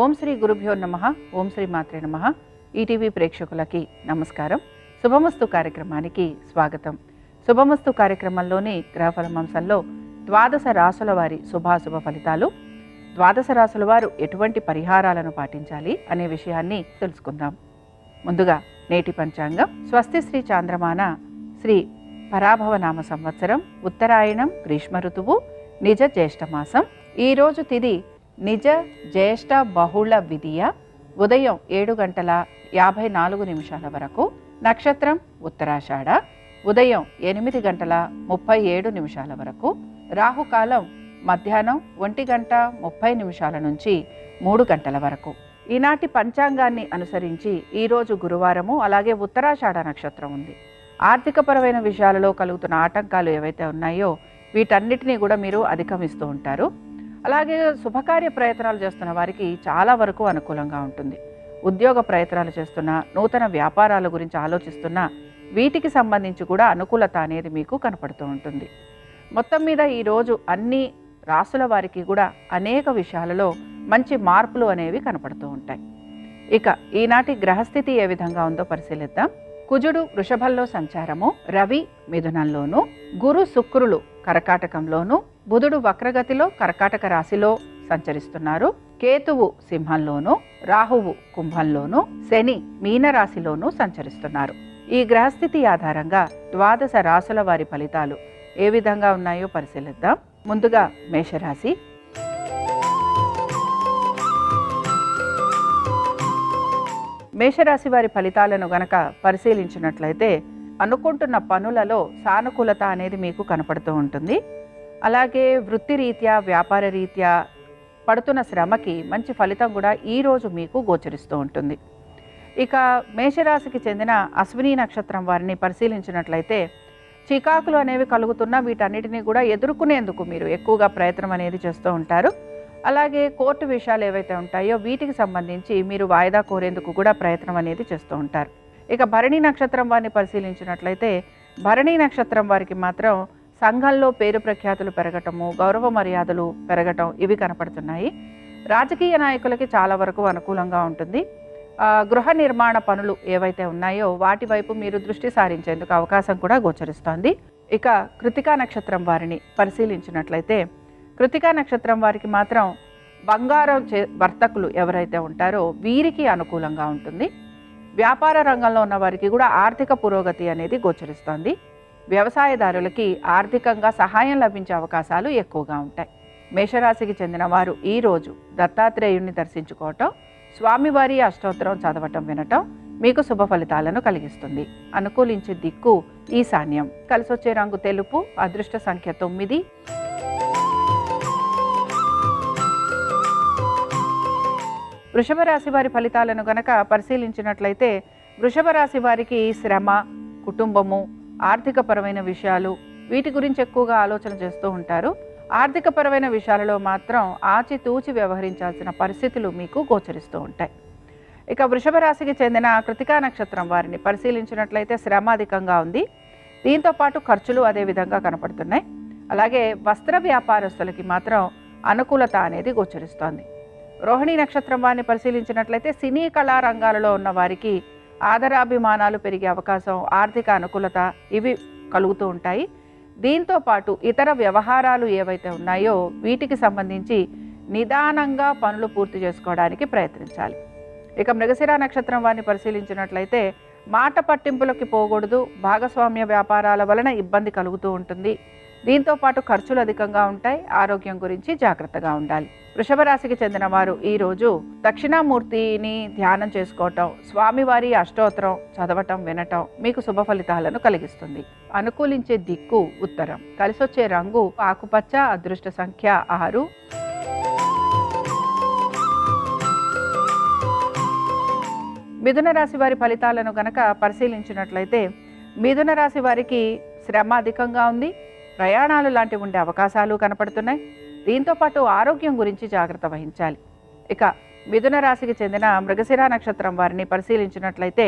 ఓం శ్రీ గురుభ్యో నమః. ఓం శ్రీ మాత్రే నమః. ఈటీవీ ప్రేక్షకులకి నమస్కారం. శుభమస్తు కార్యక్రమానికి స్వాగతం. శుభమస్తు కార్యక్రమంలోని గ్రహఫలమాంసంలో ద్వాదశ రాసుల వారి శుభాశుభ ఫలితాలు, ద్వాదశ రాసుల వారు ఎటువంటి పరిహారాలను పాటించాలి అనే విషయాన్ని తెలుసుకుందాం. ముందుగా నేటి పంచాంగం. స్వస్తి శ్రీ చాంద్రమాన శ్రీ పరాభవనామ సంవత్సరం, ఉత్తరాయణం, గ్రీష్మ ఋతువు, నిజ జ్యేష్ఠమాసం. ఈరోజు తిథి నిజ జ్యేష్ఠ బహుళ విధియ, ఉదయం 7:54 వరకు. నక్షత్రం ఉత్తరాషాఢ, ఉదయం 8:37 వరకు. రాహుకాలం మధ్యాహ్నం 1:30 నుంచి 3 వరకు. ఈనాటి పంచాంగాన్ని అనుసరించి ఈరోజు గురువారము, అలాగే ఉత్తరాషాఢ నక్షత్రం ఉంది. ఆర్థికపరమైన విషయాలలో కలుగుతున్న ఆటంకాలు ఏవైతే ఉన్నాయో వీటన్నిటినీ కూడా మీరు అధిగమిస్తూ ఉంటారు. అలాగే శుభకార్య ప్రయత్నాలు చేస్తున్న వారికి చాలా వరకు అనుకూలంగా ఉంటుంది. ఉద్యోగ ప్రయత్నాలు చేస్తున్న, నూతన వ్యాపారాల గురించి ఆలోచిస్తున్న వీటికి సంబంధించి కూడా అనుకూలత అనేది మీకు కనపడుతూ ఉంటుంది. మొత్తం మీద ఈరోజు అన్ని రాసుల వారికి కూడా అనేక విషయాలలో మంచి మార్పులు అనేవి కనపడుతూ ఉంటాయి. ఇక ఈనాటి గ్రహస్థితి ఏ విధంగా ఉందో పరిశీలిద్దాం. కుజుడు వృషభంలో సంచారము, రవి మిథునంలోను, గురు శుక్రులు కర్కాటకంలోను, బుధుడు వక్రగతిలో కర్కాటక రాశిలో సంచరిస్తున్నారు. కేతువు సింహంలోను, రాహువు కుంభంలోను, శని మీనరాశిలోను సంచరిస్తున్నారు. ఈ గ్రహస్థితి ఆధారంగా ద్వాదశ రాసుల వారి ఫలితాలు ఏ విధంగా ఉన్నాయో పరిశీలిద్దాం. ముందుగా మేషరాశి. మేషరాశి వారి ఫలితాలను గనక పరిశీలించినట్లయితే అనుకుంటున్న పనులలో సానుకూలత అనేది మీకు కనపడుతూ ఉంటుంది. అలాగే వృత్తి రీత్యా, వ్యాపార రీత్యా పడుతున్న శ్రమకి మంచి ఫలితం కూడా ఈరోజు మీకు గోచరిస్తూ ఉంటుంది. ఇక మేషరాశికి చెందిన అశ్విని నక్షత్రం వారిని పరిశీలించినట్లయితే చికాకులు అనేవి కలుగుతున్నా వీటన్నిటినీ కూడా ఎదుర్కొనేందుకు మీరు ఎక్కువగా ప్రయత్నం అనేది చేస్తూ ఉంటారు. అలాగే కోర్టు విషయాలు ఏవైతే ఉంటాయో వీటికి సంబంధించి మీరు వాయిదా కోరేందుకు కూడా ప్రయత్నం అనేది చేస్తూ ఉంటారు. ఇక భరణి నక్షత్రం వారిని పరిశీలించినట్లయితే భరణి నక్షత్రం వారికి మాత్రం సంఘంలో పేరు ప్రఖ్యాతులు పెరగటము, గౌరవ మర్యాదలు పెరగటం ఇవి కనపడుతున్నాయి. రాజకీయ నాయకులకి చాలా వరకు అనుకూలంగా ఉంటుంది. గృహ నిర్మాణ పనులు ఏవైతే ఉన్నాయో వాటి వైపు మీరు దృష్టి సారించేందుకు అవకాశం కూడా గోచరిస్తోంది. ఇక కృతికా నక్షత్రం వారిని పరిశీలించినట్లయితే కృతికా నక్షత్రం వారికి మాత్రం బంగారం వర్తకులు ఎవరైతే ఉంటారో వీరికి అనుకూలంగా ఉంటుంది. వ్యాపార రంగంలో ఉన్న వారికి కూడా ఆర్థిక పురోగతి అనేది గోచరిస్తోంది. వ్యవసాయదారులకి ఆర్థికంగా సహాయం లభించే అవకాశాలు ఎక్కువగా ఉంటాయి. మేషరాశికి చెందిన వారు ఈరోజు దత్తాత్రేయుణ్ణి దర్శించుకోవటం, స్వామివారి అష్టోత్తరం చదవటం, వినటం మీకు శుభ ఫలితాలను కలిగిస్తుంది. అనుకూలించే దిక్కు ఈశాన్యం. కలిసొచ్చే రంగు తెలుపు. అదృష్ట సంఖ్య 9. వృషభ రాశి వారి ఫలితాలను గనక పరిశీలించినట్లయితే వృషభ రాశి వారికి శ్రమ, కుటుంబము, ఆర్థికపరమైన విషయాలు వీటి గురించి ఎక్కువగా ఆలోచన చేస్తూ ఉంటారు. ఆర్థికపరమైన విషయాలలో మాత్రం ఆచితూచి వ్యవహరించాల్సిన పరిస్థితులు మీకు గోచరిస్తూ ఉంటాయి. ఇక వృషభ రాశికి చెందిన కృతికా నక్షత్రం వారిని పరిశీలించినట్లయితే శ్రమ అధికంగా ఉంది. దీంతో పాటు ఖర్చులు అదే విధంగా కనపడుతున్నాయి. అలాగే వస్త్ర వ్యాపారస్తులకి మాత్రం అనుకూలత అనేది గోచరిస్తోంది. రోహిణి నక్షత్రం వారిని పరిశీలించినట్లయితే సినీ కళా రంగాలలో ఉన్న వారికి ఆదరాభిమానాలు పెరిగే అవకాశం, ఆర్థిక అనుకూలత ఇవి కలుగుతూ ఉంటాయి. దీంతో పాటు ఇతర వ్యవహారాలు ఏవైతే ఉన్నాయో వీటికి సంబంధించి నిదానంగా పనులు పూర్తి చేసుకోవడానికి ప్రయత్నించాలి. ఇక మృగశిర నక్షత్రం వారిని పరిశీలించినట్లయితే మాట పట్టింపులకి పోకూడదు. భాగస్వామ్య వ్యాపారాల వలన ఇబ్బంది కలుగుతూ ఉంటుంది. దీంతో పాటు ఖర్చులు అధికంగా ఉంటాయి. ఆరోగ్యం గురించి జాగ్రత్తగా ఉండాలి. వృషభ రాశికి చెందిన వారు ఈరోజు దక్షిణామూర్తిని ధ్యానం చేసుకోవటం, స్వామివారి అష్టోత్తరం చదవటం, వినటం మీకు శుభ ఫలితాలను కలిగిస్తుంది. అనుకూలించే దిక్కు ఉత్తరం. కలిసొచ్చే రంగు ఆకుపచ్చ. అదృష్ట సంఖ్య 6. మిథున రాశి వారి ఫలితాలను గనక పరిశీలించినట్లయితే మిథున రాశి వారికి శ్రమ అధికంగా ఉంది. ప్రయాణాలు లాంటివి ఉండే అవకాశాలు కనపడుతున్నాయి. దీంతోపాటు ఆరోగ్యం గురించి జాగ్రత్త వహించాలి. ఇక మిథున రాశికి చెందిన మృగశిర నక్షత్రం వారిని పరిశీలించినట్లయితే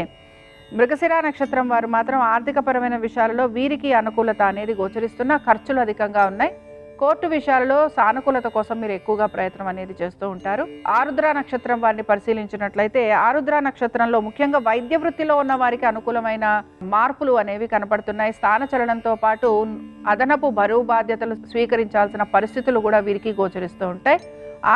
మృగశిర నక్షత్రం వారు మాత్రం ఆర్థికపరమైన విషయాలలో వీరికి అనుకూలత అనేది గోచరిస్తున్న ఖర్చులు అధికంగా ఉన్నాయి. కోర్టు విషయాలలో సానుకూలత కోసం మీరు ఎక్కువగా ప్రయత్నం అనేది చేస్తూ ఉంటారు. ఆరుద్ర నక్షత్రం వారిని పరిశీలించినట్లయితే ఆరుద్ర నక్షత్రంలో ముఖ్యంగా వైద్య వృత్తిలో ఉన్న వారికి అనుకూలమైన మార్పులు అనేవి కనపడుతున్నాయి. స్థానచలనంతో పాటు అదనపు బరువు బాధ్యతలు స్వీకరించాల్సిన పరిస్థితులు కూడా వీరికి గోచరిస్తూ ఉంటాయి.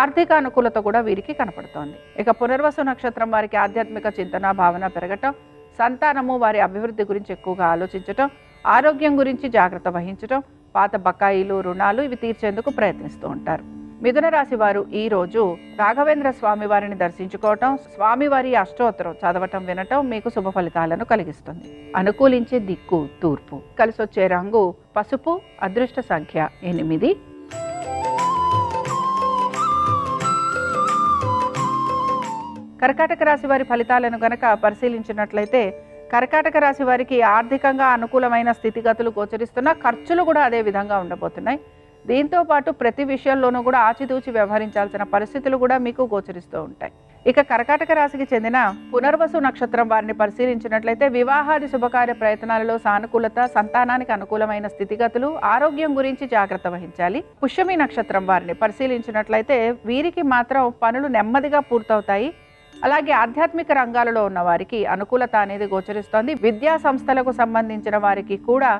ఆర్థిక అనుకూలత కూడా వీరికి కనపడుతోంది. ఇక పునర్వసు నక్షత్రం వారికి ఆధ్యాత్మిక చింతన భావన పెరగటం, సంతానము వారి అభివృద్ధి గురించి ఎక్కువగా ఆలోచించటం, ఆరోగ్యం గురించి జాగ్రత్త వహించటం, పాత బకాయిలు రుణాలు ఇవి తీర్చేందుకు ప్రయత్నిస్తూ ఉంటారు. మిథున రాశి వారు ఈ రోజు రాఘవేంద్ర స్వామి వారిని దర్శించుకోవటం, స్వామివారి అష్టోత్తరం చదవటం వినటం మీకు శుభ ఫలితాలను కలిగిస్తుంది. అనుకూలించే దిక్కు తూర్పు. కలిసొచ్చే రంగు పసుపు. అదృష్ట సంఖ్య 8. కర్కాటక రాశి వారి ఫలితాలను గనక పరిశీలించినట్లయితే కర్కాటక రాశి వారికి ఆర్థికంగా అనుకూలమైన స్థితిగతులు గోచరిస్తున్న ఖర్చులు కూడా అదే విధంగా ఉండబోతున్నాయి. దీంతో పాటు ప్రతి విషయంలోనూ కూడా ఆచితూచి వ్యవహరించాల్సిన పరిస్థితులు కూడా మీకు గోచరిస్తూ ఉంటాయి. ఇక కర్కాటక రాశికి చెందిన పునర్వసు నక్షత్రం వారిని పరిశీలించినట్లయితే వివాహాది శుభకార్య ప్రయత్నాలలో సానుకూలత, సంతానానికి అనుకూలమైన స్థితిగతులు, ఆరోగ్యం గురించి జాగ్రత్త వహించాలి. పుష్యమి నక్షత్రం వారిని పరిశీలించినట్లయితే వీరికి మాత్రం పనులు నెమ్మదిగా పూర్తవుతాయి. అలాగే ఆధ్యాత్మిక రంగాలలో ఉన్న వారికి అనుకూలత అనేది గోచరిస్తోంది. విద్యా సంస్థలకు సంబంధించిన వారికి కూడా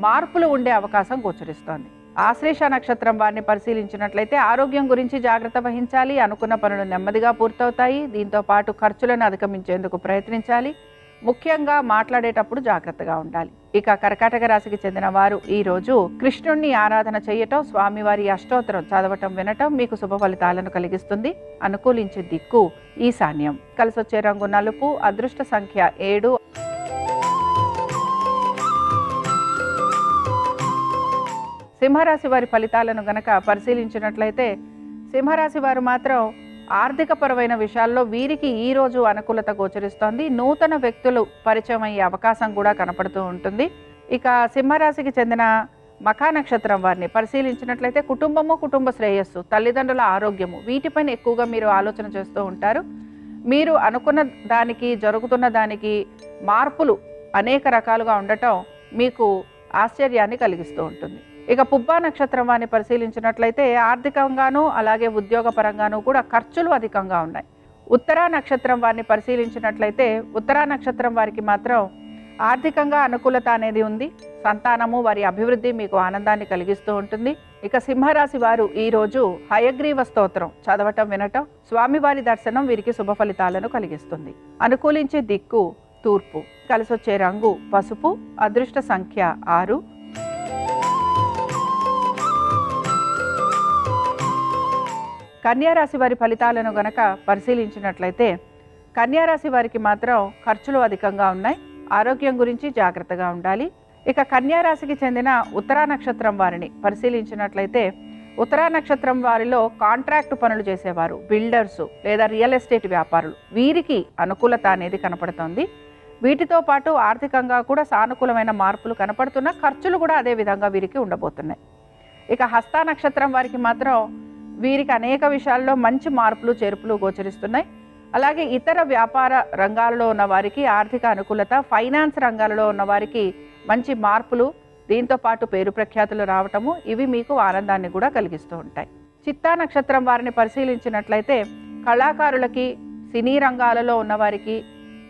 మార్పులు ఉండే అవకాశం గోచరిస్తోంది. ఆశ్లేష నక్షత్రం వారిని పరిశీలించినట్లయితే ఆరోగ్యం గురించి జాగ్రత్త వహించాలి. అనుకున్న పనులు నెమ్మదిగా పూర్తవుతాయి. దీంతో పాటు ఖర్చులను అధిగమించేందుకు ప్రయత్నించాలి. ముఖ్యంగా మాట్లాడేటప్పుడు జాగ్రత్తగా ఉండాలి. ఇక కర్కాటక రాశికి చెందిన వారు ఈ రోజు కృష్ణుణ్ణి ఆరాధన చేయటం, స్వామివారి అష్టోత్తరం చదవటం వినటం మీకు శుభ ఫలితాలను కలిగిస్తుంది. అనుకూలించే దిక్కు ఈశాన్యం. కలిసొచ్చే రంగు నలుపు. అదృష్ట సంఖ్య 7. సింహరాశి వారి ఫలితాలను గనక పరిశీలించినట్లయితే సింహరాశి వారు మాత్రం ఆర్థిక పరమైన విషయాల్లో వీరికి ఈ రోజు అనుకూలత గోచరిస్తోంది. నూతన వ్యక్తులు పరిచయం అయ్యే అవకాశం కూడా కనపడుతూ ఉంటుంది. ఇక సింహరాశికి చెందిన మఖా నక్షత్రం వారిని పరిశీలించినట్లయితే కుటుంబము, కుటుంబ శ్రేయస్సు, తల్లిదండ్రుల ఆరోగ్యము వీటిపైన ఎక్కువగా మీరు ఆలోచన చేస్తూ ఉంటారు. మీరు అనుకున్న దానికి జరుగుతున్న దానికి మార్పులు అనేక రకాలుగా ఉండటం మీకు ఆశ్చర్యాన్ని కలిగిస్తూ ఉంటుంది. ఇక పుబ్బా నక్షత్రం వారిని పరిశీలించినట్లయితే ఆర్థికంగాను అలాగే ఉద్యోగపరంగాను కూడా ఖర్చులు అధికంగా ఉన్నాయి. ఉత్తరా నక్షత్రం వారిని పరిశీలించినట్లయితే ఉత్తరా నక్షత్రం వారికి మాత్రం ఆర్థికంగా అనుకూలత అనేది ఉంది. సంతానము వారి అభివృద్ధి మీకు ఆనందాన్ని కలిగిస్తూ ఉంటుంది. ఇక సింహరాశి వారు ఈ రోజు హయగ్రీవ స్తోత్రం చదవటం వినటం, స్వామివారి దర్శనం వీరికి శుభ ఫలితాలను కలిగిస్తుంది. అనుకూలించే దిక్కు తూర్పు. కలిసొచ్చే రంగు పసుపు. అదృష్ట సంఖ్య 6. కన్యారాశి వారి ఫలితాలను గనక పరిశీలించినట్లయితే కన్యారాశి వారికి మాత్రం ఖర్చులు అధికంగా ఉన్నాయి. ఆరోగ్యం గురించి జాగ్రత్తగా ఉండాలి. ఇక కన్యారాశికి చెందిన ఉత్తరా నక్షత్రం వారిని పరిశీలించినట్లయితే ఉత్తరా నక్షత్రం వారిలో కాంట్రాక్ట్ పనులు చేసేవారు, బిల్డర్సు లేదా రియల్ ఎస్టేట్ వ్యాపారులు వీరికి అనుకూలత అనేది కనపడుతోంది. వీటితో పాటు ఆర్థికంగా కూడా సానుకూలమైన మార్పులు కనపడుతున్న ఖర్చులు కూడా అదే విధంగా వీరికి ఉండబోతున్నాయి. ఇక హస్త నక్షత్రం వారికి మాత్రం వీరికి అనేక విషయాల్లో మంచి మార్పులు చేర్పులు గోచరిస్తున్నాయి. అలాగే ఇతర వ్యాపార రంగాలలో ఉన్న వారికి ఆర్థిక అనుకూలత, ఫైనాన్స్ రంగాలలో ఉన్న వారికి మంచి మార్పులు, దీంతో పాటు పేరు ప్రఖ్యాతులు రావటము ఇవి మీకు ఆనందాన్ని కూడా కలిగిస్తూ ఉంటాయి. చిత్తా నక్షత్రం వారిని పరిశీలించినట్లయితే కళాకారులకి, సినీ రంగాలలో ఉన్నవారికి,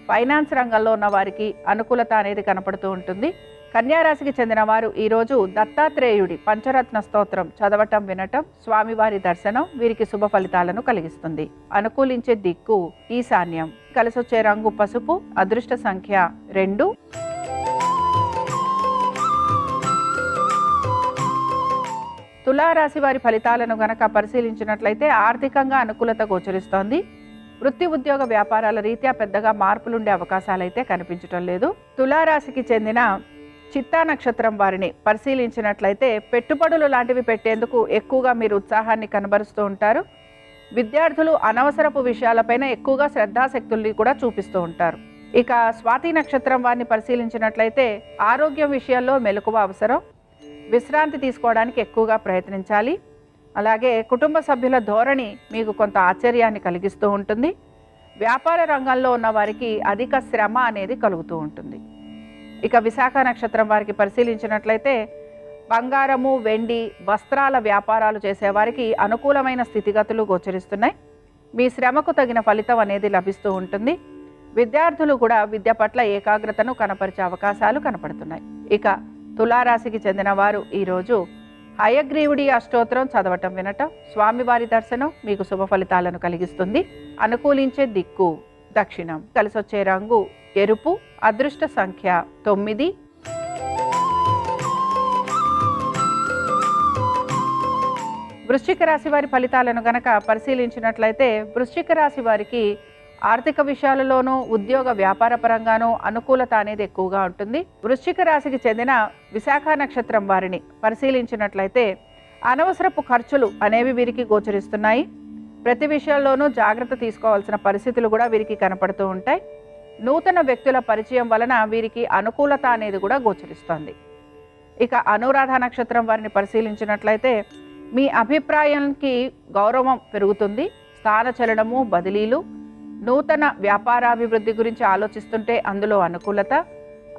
ఫైనాన్స్ రంగంలో ఉన్న వారికి అనుకూలత అనేది కనపడుతూ ఉంటుంది. కన్యారాశికి చెందిన వారు ఈరోజు దత్తాత్రేయుడి పంచరత్న స్తోత్రం చదవటం వినటం, స్వామివారి దర్శనం వీరికి శుభ ఫలితాలను కలిగిస్తుంది. అనుకూలించే దిక్కు ఈశాన్యం. కలిసొచ్చే రంగు పసుపు. అదృష్ట సంఖ్య 2. తులారాశి వారి ఫలితాలను గనక పరిశీలించినట్లయితే ఆర్థికంగా అనుకూలత గోచరిస్తోంది. వృత్తి ఉద్యోగ వ్యాపారాల రీత్యా పెద్దగా మార్పులుండే అవకాశాలైతే కనిపించటం లేదు. తులారాశికి చెందిన చిత్తా నక్షత్రం వారిని పరిశీలించినట్లయితే పెట్టుబడులు లాంటివి పెట్టేందుకు ఎక్కువగా మీరు ఉత్సాహాన్ని కనబరుస్తూ ఉంటారు. విద్యార్థులు అనవసరపు విషయాలపైన ఎక్కువగా శ్రద్ధాశక్తుల్ని కూడా చూపిస్తూ ఉంటారు. ఇక స్వాతి నక్షత్రం వారిని పరిశీలించినట్లయితే ఆరోగ్యం విషయాల్లో మెలకువ అవసరం. విశ్రాంతి తీసుకోవడానికి ఎక్కువగా ప్రయత్నించాలి. అలాగే కుటుంబ సభ్యుల ధోరణి మీకు కొంత ఆశ్చర్యాన్ని కలిగిస్తూ ఉంటుంది. వ్యాపార రంగంలో ఉన్న వారికి అధిక శ్రమ అనేది కలుగుతూ ఉంటుంది. ఇక విశాఖ నక్షత్రం వారికి పరిశీలించినట్లయితే బంగారము, వెండి, వస్త్రాల వ్యాపారాలు చేసేవారికి అనుకూలమైన స్థితిగతులు గోచరిస్తున్నాయి. మీ శ్రమకు తగిన ఫలితం అనేది లభిస్తూ ఉంటుంది. విద్యార్థులు కూడా విద్య పట్ల ఏకాగ్రతను కనపరిచే అవకాశాలు కనపడుతున్నాయి. ఇక తులారాశికి చెందిన వారు ఈరోజు హయగ్రీవుడి అష్టోత్తరం చదవటం వినటం, స్వామివారి దర్శనం మీకు శుభ ఫలితాలను కలిగిస్తుంది. అనుకూలించే దిక్కు దక్షిణం. కలిసొచ్చే రంగు ఎరుపు. అదృష్ట సంఖ్య 9. వృశ్చిక రాశి వారి ఫలితాలను గనక పరిశీలించినట్లయితే వృశ్చిక రాశి వారికి ఆర్థిక విషయాలలోనూ ఉద్యోగ వ్యాపార పరంగానూ అనుకూలత అనేది ఎక్కువగా ఉంటుంది. వృశ్చిక రాశికి చెందిన విశాఖ నక్షత్రం వారిని పరిశీలించినట్లయితే అనవసరపు ఖర్చులు అనేవి వీరికి గోచరిస్తున్నాయి. ప్రతి విషయంలోనూ జాగ్రత్త తీసుకోవాల్సిన పరిస్థితులు కూడా వీరికి కనపడుతూ ఉంటాయి. నూతన వ్యక్తుల పరిచయం వలన వీరికి అనుకూలత అనేది కూడా గోచరిస్తుంది. ఇక అనురాధ నక్షత్రం వారిని పరిశీలించినట్లయితే మీ అభిప్రాయానికి గౌరవం పెరుగుతుంది. స్థానచలనము, బదిలీలు, నూతన వ్యాపారాభివృద్ధి గురించి ఆలోచిస్తుంటే అందులో అనుకూలత,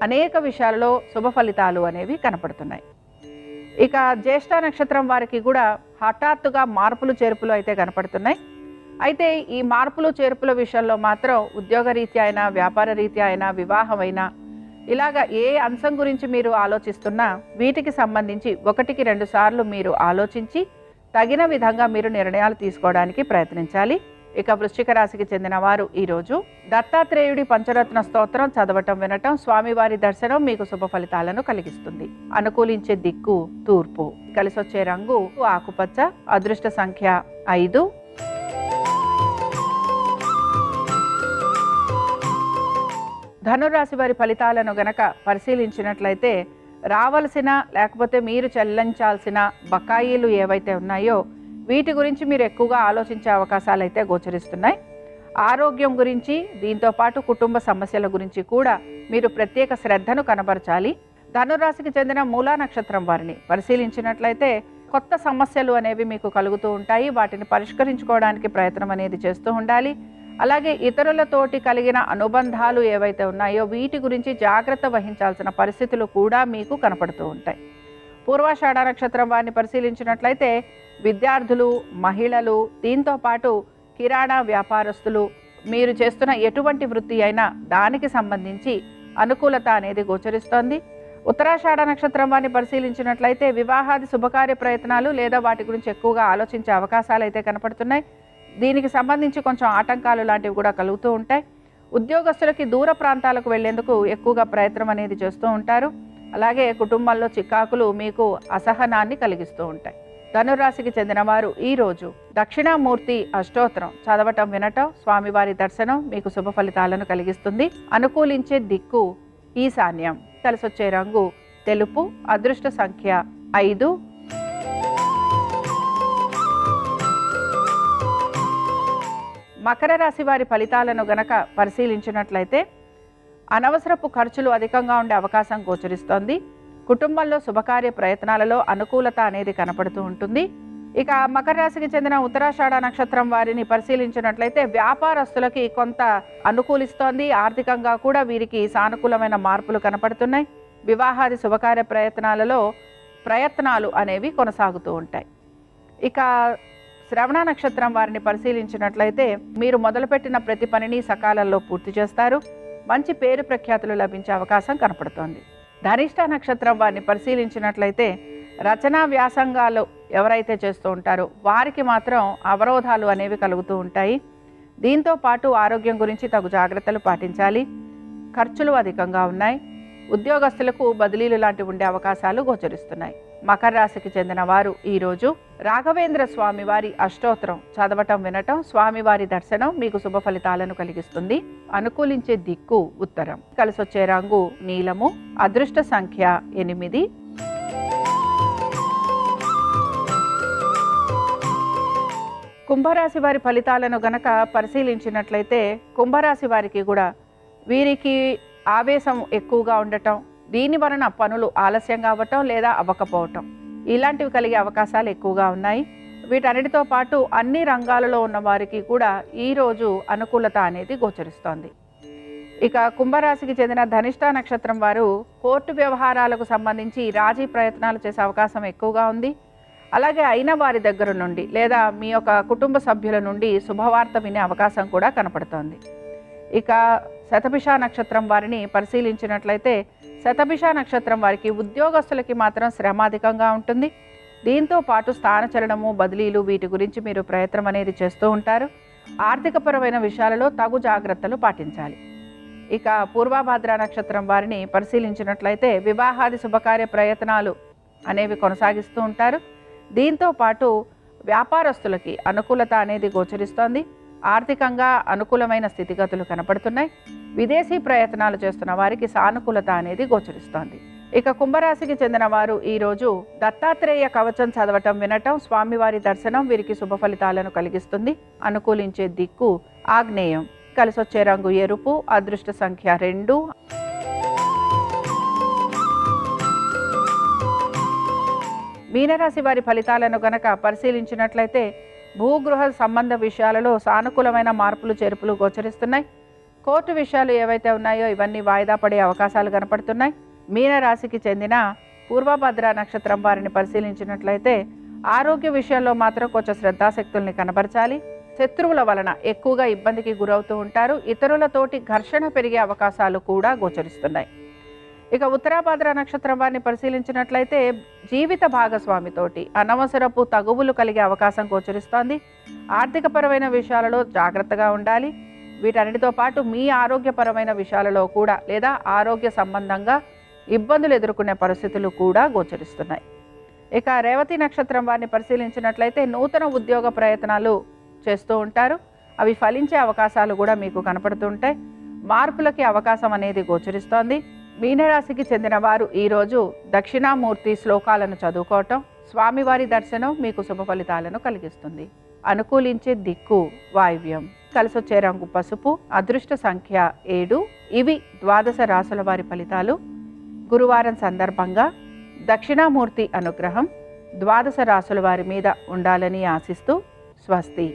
అనేక విషయాలలో శుభ ఫలితాలు అనేవి కనపడుతున్నాయి. ఇక జ్యేష్ఠ నక్షత్రం వారికి కూడా హఠాత్తుగా మార్పులు చేర్పులు అయితే కనపడుతున్నాయి. అయితే ఈ మార్పులు చేర్పుల విషయంలో మాత్రం ఉద్యోగరీత్యా అయినా, వ్యాపార రీత్యా అయినా, వివాహమైనా, ఇలాగ ఏ అంశం గురించి మీరు ఆలోచిస్తున్నా వీటికి సంబంధించి 1-2 సార్లు మీరు ఆలోచించి తగిన విధంగా మీరు నిర్ణయాలు తీసుకోవడానికి ప్రయత్నించాలి. ఇక వృశ్చిక రాశికి చెందిన వారు ఈరోజు దత్తాత్రేయుడి పంచరత్న స్తోత్రం చదవటం వినటం, స్వామివారి దర్శనం మీకు శుభ ఫలితాలను కలిగిస్తుంది. అనుకూలించే దిక్కు తూర్పు. కలిసొచ్చే రంగు ఆకుపచ్చ. అదృష్ట సంఖ్య 5. ధనురాశి వారి ఫలితాలను గనక పరిశీలించినట్లయితే రావాల్సిన లేకపోతే మీరు చెల్లించాల్సిన బకాయిలు ఏవైతే ఉన్నాయో వీటి గురించి మీరు ఎక్కువగా ఆలోచించే అవకాశాలు అయితే గోచరిస్తున్నాయి. ఆరోగ్యం గురించి, దీంతోపాటు కుటుంబ సమస్యల గురించి కూడా మీరు ప్రత్యేక శ్రద్ధను కనబరచాలి. ధనురాశికి చెందిన మూలా నక్షత్రం వారిని పరిశీలించినట్లయితే కొత్త సమస్యలు అనేవి మీకు కలుగుతూ ఉంటాయి. వాటిని పరిష్కరించుకోవడానికి ప్రయత్నం అనేది చేస్తూ ఉండాలి. అలాగే ఇతరులతోటి కలిగిన అనుబంధాలు ఏవైతే ఉన్నాయో వీటి గురించి జాగ్రత్త వహించాల్సిన పరిస్థితులు కూడా మీకు కనపడుతూ ఉంటాయి. పూర్వాషాఢ నక్షత్రం వారిని పరిశీలించినట్లయితే విద్యార్థులు, మహిళలు, దీంతో పాటు కిరాణా వ్యాపారస్తులు, మీరు చేస్తున్న ఎటువంటి వృత్తి అయినా దానికి సంబంధించి అనుకూలత అనేది గోచరిస్తోంది. ఉత్తరాషాఢ నక్షత్రం వారిని పరిశీలించినట్లయితే వివాహాది శుభకార్య ప్రయత్నాలు లేదా వాటి గురించి ఎక్కువగా ఆలోచించే అవకాశాలు అయితే కనపడుతున్నాయి. దీనికి సంబంధించి కొంచెం ఆటంకాలు లాంటివి కూడా కలుగుతూ ఉంటాయి. ఉద్యోగస్తులకి దూర ప్రాంతాలకు వెళ్లేందుకు ఎక్కువగా ప్రయత్నం అనేది చేస్తూ ఉంటారు. అలాగే కుటుంబాల్లో చికాకులు మీకు అసహనాన్ని కలిగిస్తూ ఉంటాయి. ధనురాశికి చెందిన వారు ఈరోజు దక్షిణామూర్తి అష్టోత్తరం చదవటం వినటం, స్వామివారి దర్శనం మీకు శుభ ఫలితాలను కలిగిస్తుంది. అనుకూలించే దిక్కు ఈశాన్యం. కలిసొచ్చే రంగు తెలుపు. అదృష్ట సంఖ్య 5. మకర రాశి వారి ఫలితాలను గనక పరిశీలించినట్లయితే అనవసరపు ఖర్చులు అధికంగా ఉండే అవకాశం గోచరిస్తోంది. కుటుంబంలో శుభకార్య ప్రయత్నాలలో అనుకూలత అనేది కనపడుతూ ఉంటుంది. ఇక మకర రాశికి చెందిన ఉత్తరాషాఢ నక్షత్రం వారిని పరిశీలించినట్లయితే వ్యాపారస్తులకి కొంత అనుకూలిస్తోంది. ఆర్థికంగా కూడా వీరికి సానుకూలమైన మార్పులు కనపడుతున్నాయి. వివాహాది శుభకార్య ప్రయత్నాలు అనేవి కొనసాగుతూ ఉంటాయి. ఇక శ్రవణ నక్షత్రం వారిని పరిశీలించినట్లయితే మీరు మొదలుపెట్టిన ప్రతి పనిని సకాలంలో పూర్తి చేస్తారు. మంచి పేరు ప్రఖ్యాతులు లభించే అవకాశం కనపడుతోంది. ధనిష్ట నక్షత్రం వారిని పరిశీలించినట్లయితే రచనా వ్యాసంగాలు ఎవరైతే చేస్తూ ఉంటారో వారికి మాత్రం అవరోధాలు అనేవి కలుగుతూ ఉంటాయి. దీంతో పాటు ఆరోగ్యం గురించి తగు జాగ్రత్తలు పాటించాలి. ఖర్చులు అధికంగా ఉన్నాయి. ఉద్యోగస్తులకు బదిలీలు లాంటివి ఉండే అవకాశాలు గోచరిస్తున్నాయి. మకర రాశికి చెందిన వారు ఈరోజు రాఘవేంద్ర స్వామివారి అష్టోత్తరం చదవటం వినటం, స్వామివారి దర్శనం మీకు శుభ ఫలితాలను కలిగిస్తుంది. అనుకూలించే దిక్కు ఉత్తరం. కలిసొచ్చే రంగు నీలము. అదృష్ట సంఖ్య 8. కుంభరాశి వారి ఫలితాలను గనక పరిశీలించినట్లయితే కుంభరాశి వారికి కూడా వీరికి ఆవేశం ఎక్కువగా ఉండటం, దీని వలన పనులు ఆలస్యంగా అవ్వటం లేదా అవ్వకపోవటం ఇలాంటివి కలిగే అవకాశాలు ఎక్కువగా ఉన్నాయి. వీటన్నిటితో పాటు అన్ని రంగాలలో ఉన్న వారికి కూడా ఈరోజు అనుకూలత అనేది గోచరిస్తోంది. ఇక కుంభరాశికి చెందిన ధనిష్ట నక్షత్రం వారు కోర్టు వ్యవహారాలకు సంబంధించి రాజీ ప్రయత్నాలు చేసే అవకాశం ఎక్కువగా ఉంది. అలాగే అయిన వారి దగ్గర నుండి లేదా మీ యొక్క కుటుంబ సభ్యుల నుండి శుభవార్త వినే అవకాశం కూడా కనపడుతోంది. ఇక శతభిష నక్షత్రం వారిని పరిశీలించినట్లయితే శతభిష నక్షత్రం వారికి ఉద్యోగస్తులకి మాత్రం శ్రమ అధికంగా ఉంటుంది. దీంతో పాటు స్థానచలనము, బదిలీలు వీటి గురించి మీరు ప్రయత్నం అనేది చేస్తూ ఉంటారు. ఆర్థికపరమైన విషయాలలో తగు జాగ్రత్తలు పాటించాలి. ఇక పూర్వభాద్ర నక్షత్రం వారిని పరిశీలించినట్లయితే వివాహాది శుభకార్య ప్రయత్నాలు అనేవి కొనసాగిస్తూ ఉంటారు. దీంతో పాటు వ్యాపారస్తులకి అనుకూలత అనేది గోచరిస్తోంది. ఆర్థికంగా అనుకూలమైన స్థితిగతులు కనపడుతున్నాయి. విదేశీ ప్రయత్నాలు చేస్తున్న వారికి సానుకూలత అనేది గోచరిస్తోంది. ఇక కుంభరాశికి చెందిన వారు ఈరోజు దత్తాత్రేయ కవచం చదవటం, వినటం, స్వామివారి దర్శనం వీరికి శుభ ఫలితాలను కలిగిస్తుంది. అనుకూలించే దిక్కు ఆగ్నేయం. కలిసొచ్చే రంగు ఎరుపు. అదృష్ట సంఖ్య 2. మీనరాశి వారి ఫలితాలను గనక పరిశీలించినట్లయితే భూగృహ సంబంధ విషయాలలో సానుకూలమైన మార్పులు చేర్పులు గోచరిస్తున్నాయి. కోర్టు విషయాలు ఏవైతే ఉన్నాయో ఇవన్నీ వాయిదా పడే అవకాశాలు కనపడుతున్నాయి. మీనరాశికి చెందిన పూర్వభద్ర నక్షత్రం వారిని పరిశీలించినట్లయితే ఆరోగ్య విషయాల్లో మాత్రం కొంచెం శ్రద్ధాశక్తుల్ని కనబరచాలి. శత్రువుల వలన ఎక్కువగా ఇబ్బందికి గురవుతూ ఉంటారు. ఇతరులతోటి ఘర్షణ పెరిగే అవకాశాలు కూడా గోచరిస్తున్నాయి. ఇక ఉత్తరాభాద్ర నక్షత్రం వారిని పరిశీలించినట్లయితే జీవిత భాగస్వామితోటి అనవసరపు తగువులు కలిగే అవకాశం గోచరిస్తోంది. ఆర్థికపరమైన విషయాలలో జాగ్రత్తగా ఉండాలి. వీటన్నిటితో పాటు మీ ఆరోగ్యపరమైన విషయాలలో కూడా లేదా ఆరోగ్య సంబంధంగా ఇబ్బందులు ఎదుర్కొనే పరిస్థితులు కూడా గోచరిస్తున్నాయి. ఇక రేవతి నక్షత్రం వారిని పరిశీలించినట్లయితే నూతన ఉద్యోగ ప్రయత్నాలు చేస్తూ ఉంటారు. అవి ఫలించే అవకాశాలు కూడా మీకు కనపడుతూ ఉంటాయి. మార్పులకి అవకాశం అనేది గోచరిస్తోంది. మీనరాశికి చెందిన వారు ఈరోజు దక్షిణామూర్తి శ్లోకాలను చదువుకోవటం, స్వామివారి దర్శనం మీకు శుభ ఫలితాలను కలిగిస్తుంది. అనుకూలించే దిక్కు వాయువ్యం. కలిసొచ్చే రంగు పసుపు. అదృష్ట సంఖ్య 7. ఇవి ద్వాదశ రాశుల వారి ఫలితాలు. గురువారం సందర్భంగా దక్షిణామూర్తి అనుగ్రహం ద్వాదశ రాశుల వారి మీద ఉండాలని ఆశిస్తూ స్వస్తి.